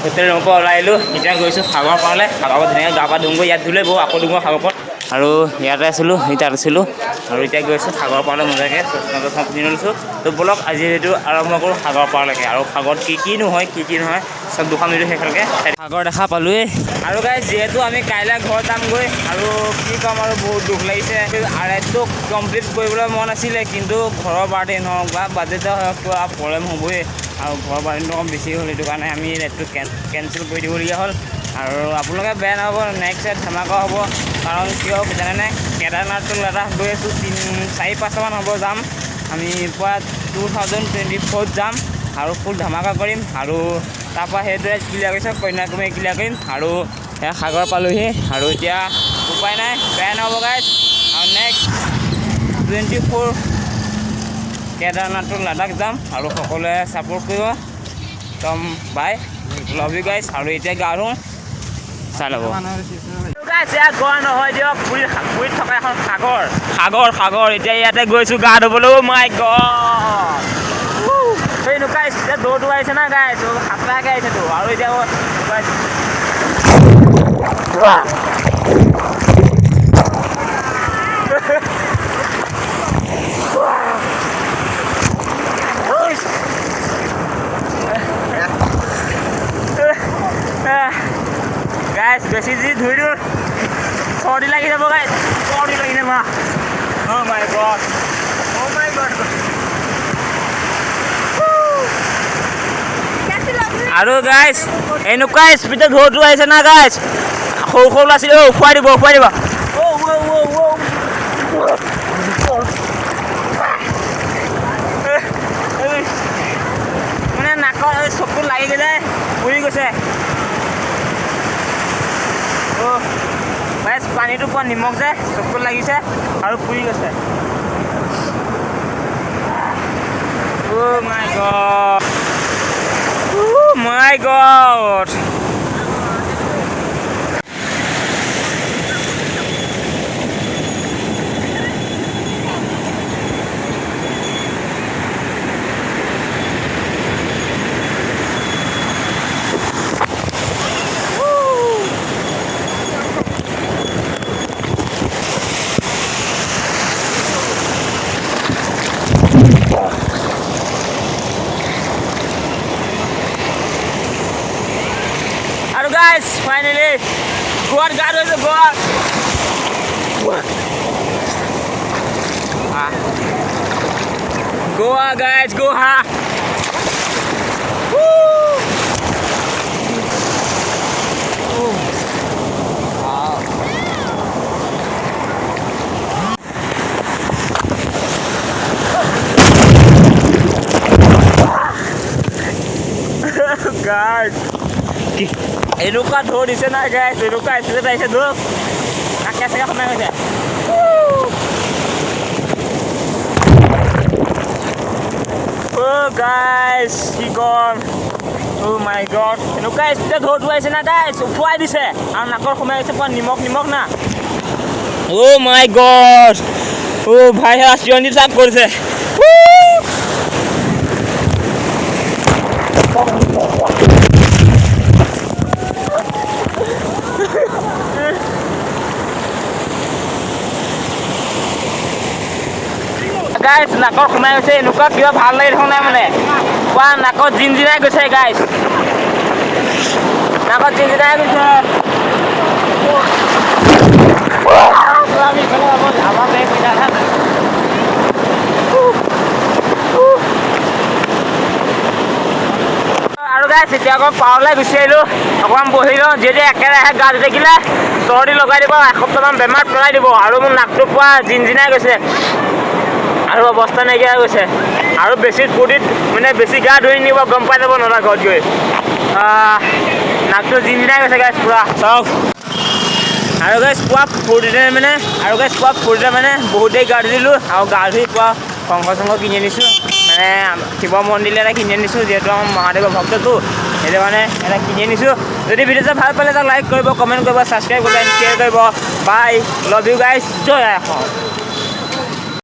Hotel ৰুমৰ পৰা ওলাই আহিলোঁ এতিয়া গৈছোঁ সাগৰ পাৰলৈ সাগৰ ধুনীয়াকৈ গা পা ধুমগৈ ইয়াত ধুলে বহু আকৌ ধুমগৈ সাগৰ পাৰ আৰু ইয়াতে আছিলোঁ তাত আছিলোঁ আৰু এতিয়া গৈছোঁ সাগৰ পাৰলৈ মজাকৈ চশমা পিন্ধি লৈছোঁ তো বলক আজি সেইটো আৰম্ভ কৰোঁ সাগৰ পাৰলৈকে আৰু সাগৰত কি নহয় চব দুখন মিলি সেইখনকৈ সাগৰ দেখা পালোঁৱেই আৰু গাইজ যিহেতু আমি কাইলৈ ঘৰ যামগৈ আৰু কি ক'ম আৰু বহুত দুখ লাগিছে আৰাইটো কমপ্লিট কৰিবলৈ মন আছিলে কিন্তু ঘৰৰ বাৰ্থডে নহওক বা বাজেটে হওক কিবা প্ৰব্লেম হ'বই আৰু ঘৰৰ বাৰ্থডেটো অকণ বেছি হ'ল সেইটো কাৰণে আমি ৰেটটো কেঞ্চেল কৰি দিবলগীয়া হ'ল আৰু আপোনালোকে বেয়া নহ'ব নেক্সট ধামাকা হ'ব কাৰণ কিয় জানেনে কেদাৰনাথটো লাডাখ গৈ আছোঁ 4-5মান হ'ব যাম আমি পুৰা 2024 যাম আৰু ফুল ধামাকা কৰিম আৰু তাৰপৰা সেইটোৱে ক্লিয়াৰ কৰিছে কন্যাকুমাৰী ক্লিয়াৰ কৰিম আৰু সেয়া সাগৰ পালোঁহি আৰু এতিয়া উপায় নাই বেয়া নহ'ব গাইজ আৰু নেক্সট 24 কেদাৰনাথটো লাডাখ যাম আৰু সকলোৱে ছাপোৰ্ট কৰিব একদম বাই লাভ ইউ গাইজ আৰু এতিয়া গা ধুওঁ চাই ল'ব গড় নহয় দিয়ক পুৰীত থকা এখন সাগৰ এতিয়া ইয়াতে গৈছোঁ গা ধুবলৈ মাই গড সেই নুকাই এতিয়া দৌৰটো আহিছে না গাইছোঁ সাঁতৰাকৈ আহিছেতো আৰু এতিয়া গাইজ বেছি যি ধুই দিওঁ চৰ্দি লাগি যাব গাইজ চৰ্দি লাগি যাব অ' মাই গড আৰু গাইজ এনেকুৱা স্পীডত ঢৌটো আহিছে না গাইজ সৰু ল'ৰা ছোৱালী উফুৱাই দিব মানে নাকৰ চকুত লাগি গৈছে উৰি গৈছে গাইজ পানীটো পুৰা নিমখ যে চকুত লাগিছে আৰু পুৰি গৈছে my god guys, finally, Goa got us a Goa. Goa, guys, Goa. Woo! Wow. Guys. এনেকুৱা ঢৌ দিছে না গাইজ এনেকুৱা স্পীডত আহিছে ঢৌ কাকে চাকে সোমাই গৈছে গাইজ কি কম মাই গড এনেকুৱা স্পীডত ঢৌটো আহিছে না গাইজ উফুৱাই দিছে আৰু নাকৰ সোমাই গৈছে পুৰা নিমখ না মাই গড ভাই চিৰণি চাপ কৰিছে গাইজ নাকৰ সোমাই গৈছে এনেকুৱা কিবা ভাল লাগি থকা নাই মানে পুৰা নাকত জিনজিনাই গৈছে গাইজ নাকত জিনজিনাই গৈছে আৰু গাইজ এতিয়া আকৌ পাৰলৈ গুচি আহিলোঁ অকণমান বহি লওঁ যিহেতু একেৰাহে গা ধুই থাকিলে চৰ্দি লগাই দিব এসপ্তাহমান বেমাৰ পেলাই দিব আৰু মোৰ নাকটো পুৰা জিনজিনাই গৈছে আৰু অৱস্থা নাইকিয়া হৈ গৈছে আৰু বেছি ফূৰ্তিত মানে বেছি গা ধুই নিব গম পাই যাব নলা ঘৰত গৈ নাকটো জিনজিনাই গৈছে গাইজ পুৰা চাওক আৰু গাইজ পুৱা ফূৰ্তিতে মানে বহুতেই গা ধুলোঁ আৰু গা ধুই পুৱা শংখ কিনি আনিছোঁ মানে শিৱ মন্দিৰ এটা কিনি আনিছোঁ যিহেতু আমাৰ মহাদেৱৰ ভক্তটো সেইটো কাৰণে এটা কিনি আনিছোঁ যদি ভিডিঅ'টো ভাল পালে তাক লাইক কৰিব কমেণ্ট কৰিব ছাবস্ক্ৰাইব কৰিব শ্বেয়াৰ কৰিব বাই লাভ ইউ গাইজ জয় অসম